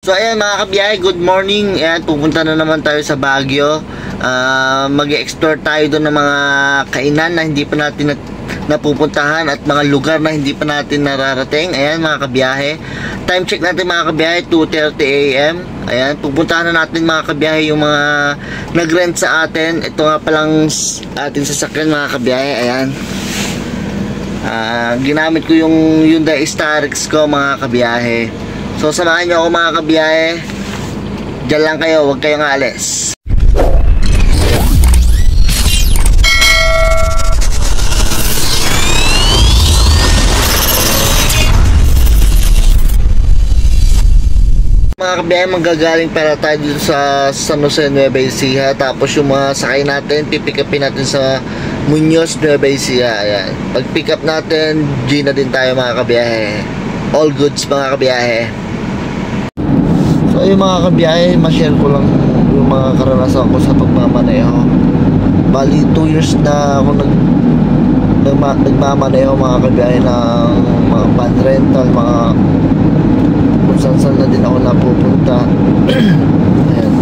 So ayan mga kabiyahe, good morning. Ayan, pupunta na naman tayo sa Baguio. Mag-explore tayo doon ng mga kainan na hindi pa natin napupuntahan at mga lugar na hindi pa natin nararating. Ayan mga kabiyahe, time check natin mga kabiyahe, 2:30 AM. Ayan, pupuntahan na natin mga kabiyahe yung mga nag-rent sa atin. Ito nga palang ating sasakyan mga kabiyahe. Ayan, ginamit ko yung Hyundai Starex ko mga kabiyahe. So samahan nyo ako mga kabiyahe. Diyan lang kayo, huwag kayong alis. Mga kabiyahe, manggagaling para tayo dito sa San Jose, Nueva Ecija. Tapos yung mga sakay natin, pipick upin natin sa Muñoz, Nueva Ecija. Ayan, pag pick up natin, G na din tayo mga kabiyahe. All goods mga kabiyahe. So yung mga kabiyahe, ma-share ko lang yung mga karanasan ko sa pagmamaneho. Bali 2 years na ako nagmamaneho mga kabiyahe ng mga van rental, mga kung saan na din ako napupunta. Ayan.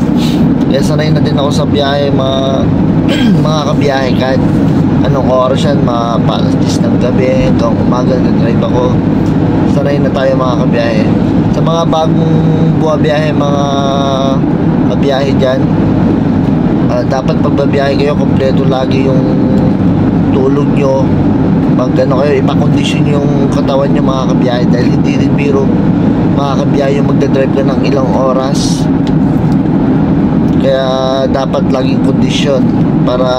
Kaya sanay na din ako sa biyahe mga kabiyahe, kahit anong oras yan, mga 10 ng gabi hanggang umaga nag-drive ako. Sanay na tayo mga kabiyahe. Sa mga bagong buwabiyahe mga kabiyahe dyan, dapat pagbabiyahe kayo, kompleto lagi yung tulog nyo. Pag ano kayo, ipakondisyon yung katawan nyo mga kabiyahe, dahil hindi rin biro mga kabiyahe yung magdadrive ka ng ilang oras. Kaya dapat laging kondisyon para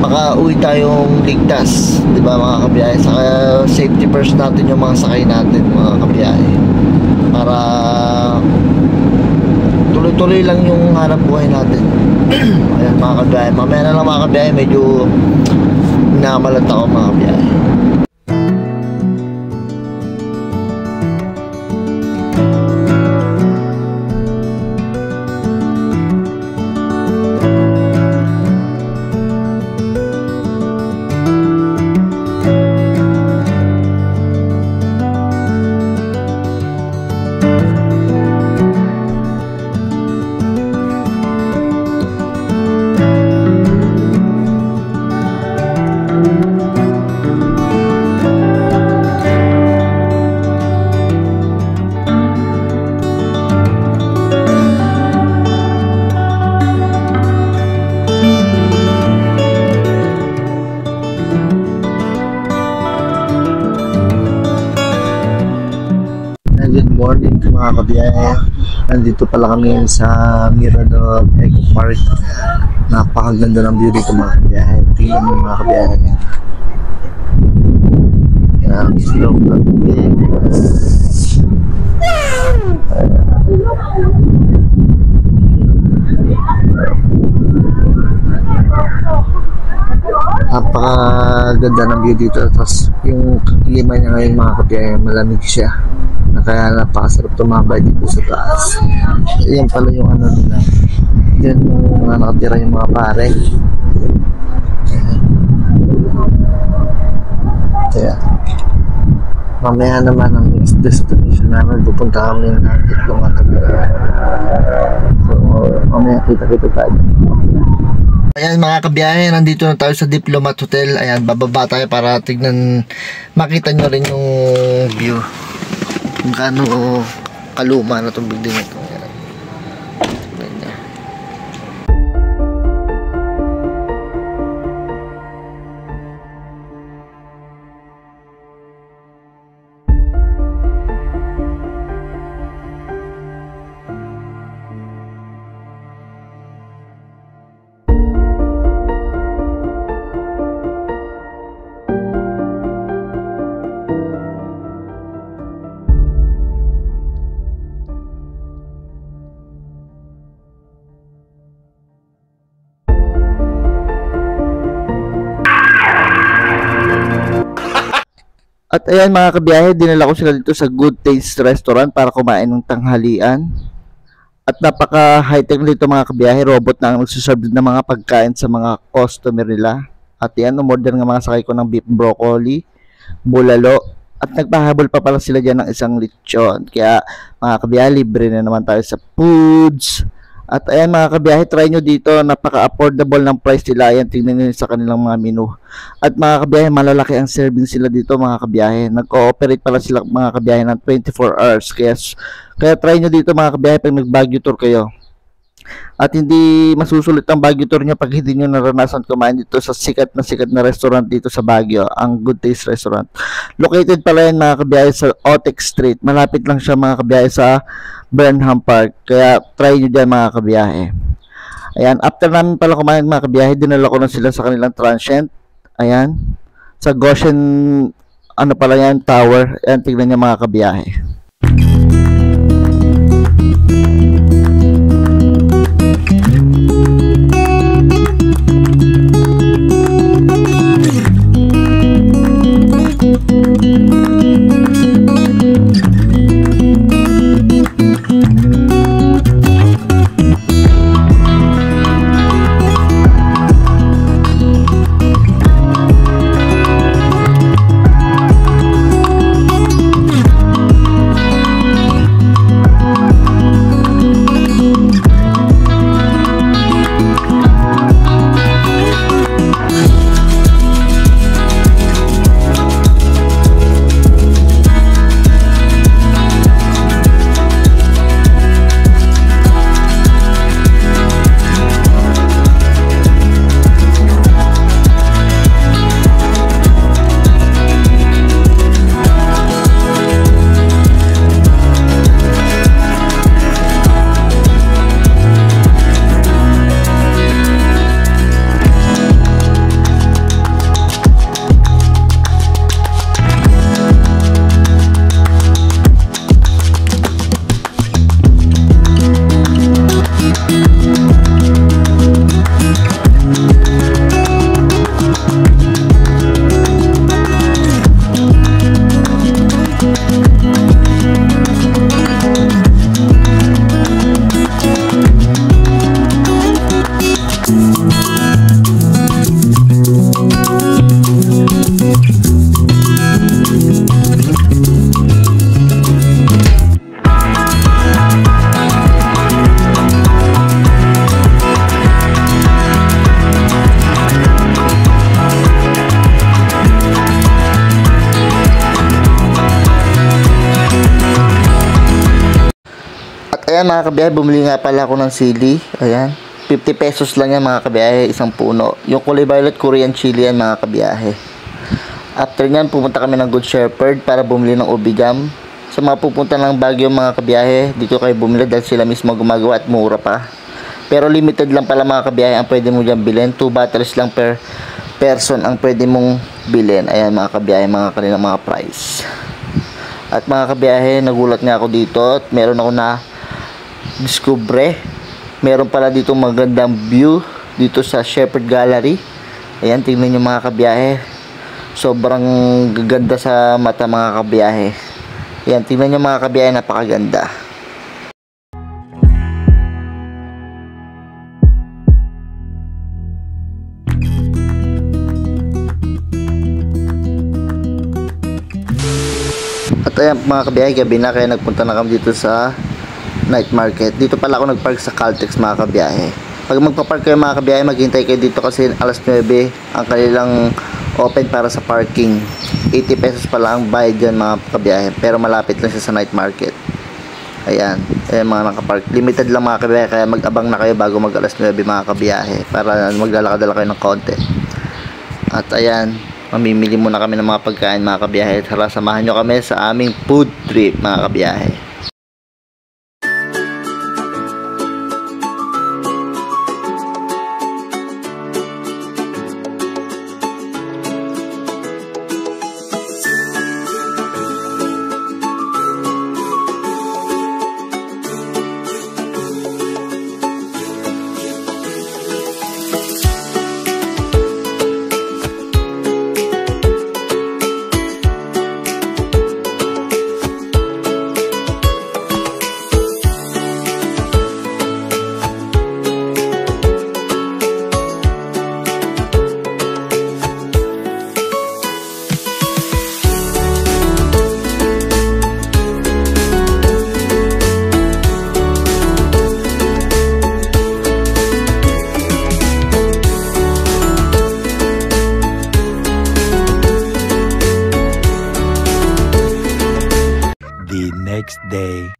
makauwi tayong ligtas, di ba mga kabiyahe? Saka safety first natin yung mga sakay natin mga kabiyahe, para tuloy-tuloy lang yung hanap buhay natin. Ayan mga kabiyahe, mamaya na lang mga kabiyahe, medyo namalat ako mga kabiyahe. Good morning mga kabiyahe. Nandito pala kami sa Mirador Eco Park. Napakaganda ng view dito mga kabiyahe. Tingnan mo mga kabiyahe. Ang slope ng tubig. Napakaganda ng view dito. Tapos yung klima niya ngayon mga kabiyahe, malamig siya. Kaya napakasarap tumambay dito sa taas. Ayan pala yung ano nila. Diyan yung mga nakatira yung mga pare. Kaya mamaya naman ang next destination namin, pupunta kami ng Diplomat Hotel. So mamaya kita-kita tayo. Ayan mga kabiyahe, nandito na tayo sa Diplomat Hotel. Ayan, bababa tayo para tignan, makita nyo rin yung view kung gaano kaluma na itong building ito. At ayan mga kabiyahe, dinala ko sila dito sa Good Taste Restaurant para kumain ng tanghalian. At napaka high-tech dito mga kabiyahe, robot na ang nagsuserve ng mga pagkain sa mga customer nila. At yan, umorder nga mga sakay ko ng beef broccoli, bulalo, At nagpahabol pa pala sila dyan ng isang lechon. Kaya mga kabiyahe, libre na naman tayo sa foods. At ayan mga kabiyahe, try nyo dito, napaka-affordable ng price nila. Ayan, tingnan nyo sa kanilang mga menu. At mga kabiyahe, malalaki ang serving sila dito mga kabiyahe. Nag-cooperate pala sila mga kabiyahe ng 24 hours. Kaya try nyo dito mga kabiyahe pag nag-Baguio tour kayo. At hindi masusulit ang Baguio tour nyo pag hindi nyo naranasan kumain dito sa sikat na restaurant dito sa Baguio, ang Good Taste Restaurant. Located pala yan mga kabiyahe sa Otex Street. Malapit lang siya mga kabiyahe sa Burnham Park. Kaya try nyo dyan mga kabiyahe. Ayan, after namin pala kumain mga kabiyahe, dinala ko na sila sa kanilang transient. Ayan, sa Goshen, ano pala yan, Tower. Ayan, tignan nyo mga kabiyahe. Ayan mga kabiyahe, bumili nga pala ako ng sili. Ayan, 50 pesos lang yan mga kabiyahe, isang puno. Yung kulay violet Korean chili yan mga kabiyahe. After nyan, pumunta kami ng Good Shepherd para bumili ng ubi jam. Sa mga pupunta ng Baguio mga kabiyahe, dito kayo bumili dahil sila mismo gumagawa at mura pa. Pero limited lang pala mga kabiyahe ang pwede mo dyan bilhin. 2 bottles lang per person ang pwede mong bilhin. Ayan mga kabiyahe, mga kanilang mga price. At mga kabiyahe, nagulat nga ako dito at meron ako na discover, meron pala dito magandang view dito sa Shepherd Gallery. Ayan, tingnan nyo mga kabiyahe, sobrang gaganda sa mata mga kabiyahe. Ayan, tingnan nyo mga kabiyahe, napakaganda. At ayan mga kabiyahe, gabi na kaya nagpunta na kami dito sa night market. Dito pala ako nagpark sa Caltex mga kabiyahe. Pag magpapark kayo mga kabiyahe, maghintay kayo dito kasi alas 9 ang kanilang open para sa parking. 80 pesos pala ang bayad dyan mga kabiyahe, pero malapit lang siya sa night market. Ayan, ayan mga nakapark. Limited lang mga kabiyahe, kaya mag-abang na kayo bago mag alas 9 mga kabiyahe para maglalakad-dala kayo ng konti. At ayan, mamimili muna kami ng mga pagkain mga kabiyahe. Tara, samahan nyo kami sa aming food trip mga kabiyahe. day.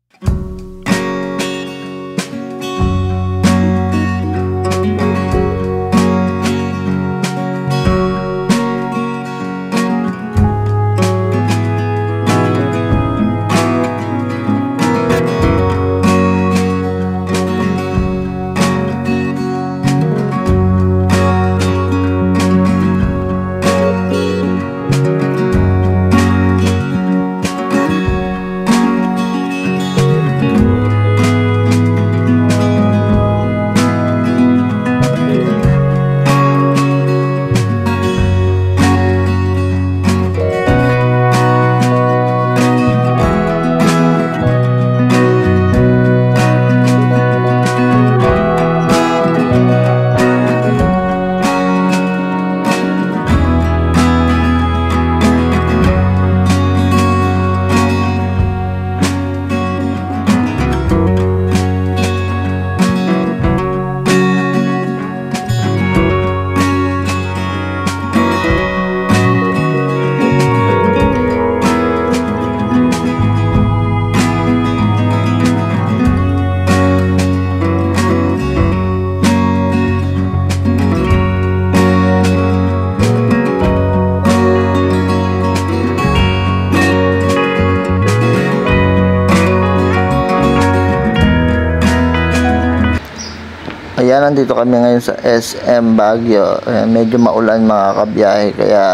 Ayan, nandito kami ngayon sa SM Baguio. Ayan, medyo maulan mga kabiyahe, kaya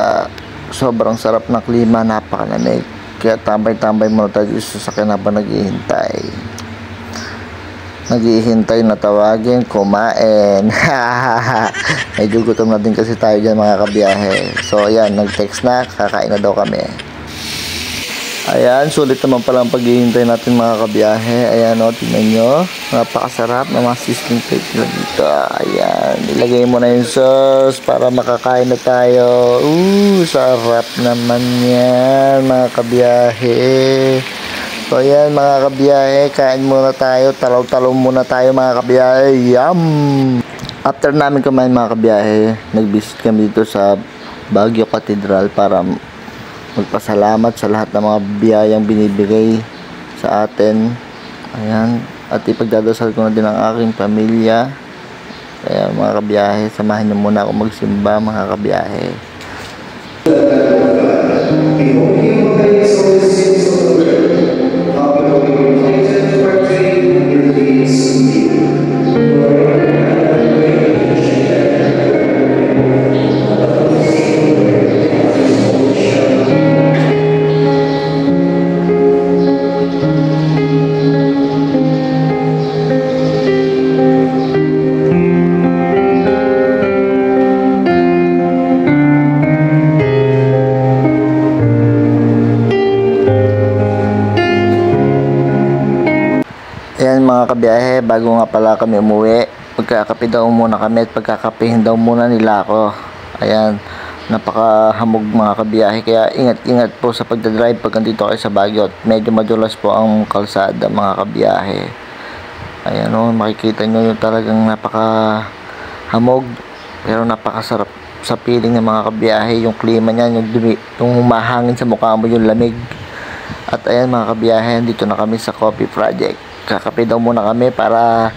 sobrang sarap ng klima, napakalamig. Kaya tambay-tambay muna tayo sa sasakyan habang naghihintay na tawagin, kumain. Medyo gutom na din kasi tayo dyan mga kabiyahe. So ayan, nag-text na, kakain na daw kami. Ayan, sulit naman pala ang paghihintay natin mga kabiyahe. Ayan o, tingnan nyo. Napakasarap ng mga sizzling plate nila dito. Ayan, ilagay mo na yung sauce para makakain na tayo. Sarap naman yan mga kabiyahe. So ayan mga kabiyahe, kain muna tayo. Talaw-talaw muna tayo mga kabiyahe. Yum! After namin kumain mga kabiyahe, nag-visit kami dito sa Baguio Cathedral para magpasalamat sa lahat ng mga biyayang binibigay sa atin. Ayan, at ipagdadasal ko na din ang aking pamilya. Kaya mga kabiyahe, samahan niyo muna ako magsimba mga kabiyahe. Ayan mga kabiyahe, bago nga pala kami umuwi, magkakape daw muna kami at pagkakapehin daw muna nila ako. Ayan, napakahamog mga kabiyahe, kaya ingat-ingat po sa pagdadrive pag nandito kayo sa Baguio. Medyo madulas po ang kalsada mga kabiyahe. Ayan o, makikita nyo yung talagang napakahamog pero napakasarap sa feeling ng mga kabiyahe. Yung klima niya, yung humahangin sa mukha mo, yung lamig. At ayan mga kabiyahe, dito na kami sa Coffee Project. Kakape daw muna kami para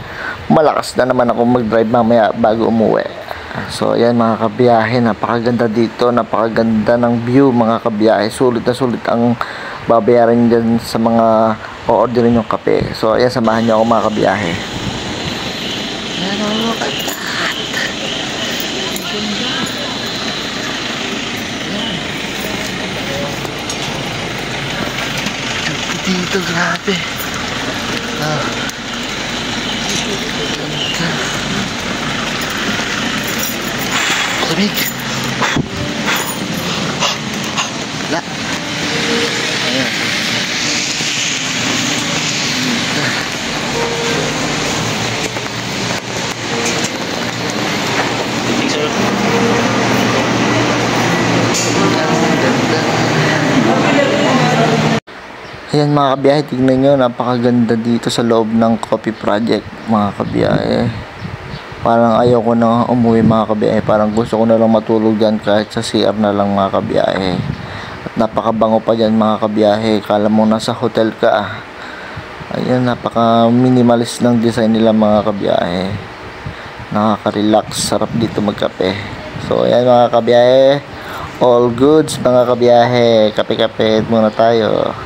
malakas na naman ako mag-drive mamaya bago umuwi. So ayan mga kabiyahe, napakaganda dito, napakaganda ng view mga kabiyahe. Sulit na sulit ang babayaran dyan sa mga o-orderin yung kape. So ayan, samahan niyo ako mga kabiyahe. Ayan o, look at that. Dito, grabe. Lamig. La. Ayan. Ayan mga kabiyahe, tignan nyo, napakaganda dito sa loob ng Coffee Project mga kabiyahe. Parang ayaw ko na umuwi mga kabiyahe, parang gusto ko na lang matulog dyan kahit sa CR na lang mga kabiyahe. At napakabango pa dyan mga kabiyahe, kala mo nasa hotel ka. Ayan, napaka minimalist ng design nila mga kabiyahe. Nakaka-relax, sarap dito magkape. So ayan mga kabiyahe, all goods mga kabiyahe. Kape-kape muna tayo.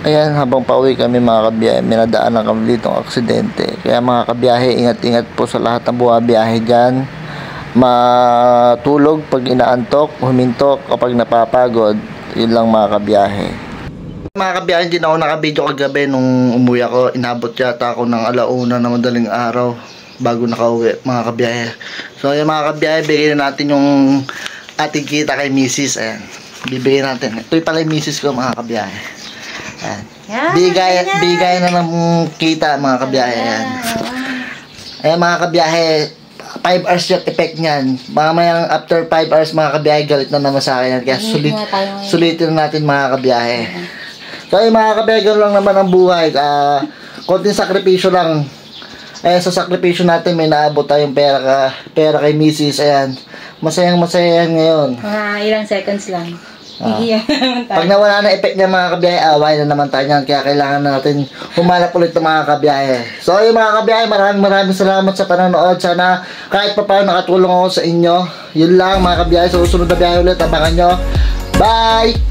Ayan, habang pauwi kami mga kabiyahe, may nadaanan kami dito ng aksidente. Kaya mga kabiyahe, ingat-ingat po sa lahat ng bumabiyahe dyan. Matulog pag inaantok, humintok kapag napapagod. Yun lang mga kabiyahe. Mga kabiyahe, hindi na ako nakabidyo kagabi nung umuwi ako. Inabot yata ako ng 1:00 na madaling araw bago nakauwi mga kabiyahe. So yung mga kabiyahe, bigyan natin yung ating kita kay Mrs. Ayan, bibigyan natin. Ito yung pala yung Mrs. ko mga kabiyahe. Ayan. Bigay na ng kita mga kabiyahe. Ayan. Ayan mga kabiyahe, 5 hours yung effect niyan. Mamayang after 5 hours mga kabiyahe, galit na naman sa akin yan. Kaya sulitin natin mga kabiyahe. So yung mga kabiyahe, gano'n lang naman ang buhay. Konting sakripisyo lang. Ayan, sa sakripisyo natin may naabot tayong pera kay Mrs. Ayan. Masaya ngayon. Ilang seconds lang. Pag nawala na effect niya mga kabiyahe, away na naman tayo niyan. Kaya kailangan natin humanap ulit ng mga kabiyahe. So yung mga kabiyahe, maraming salamat sa panonood. Sana kahit pa paano nakatulong ako sa inyo. Yun lang mga kabiyahe, sa susunod na biyahe ulit, abangan nyo. Bye!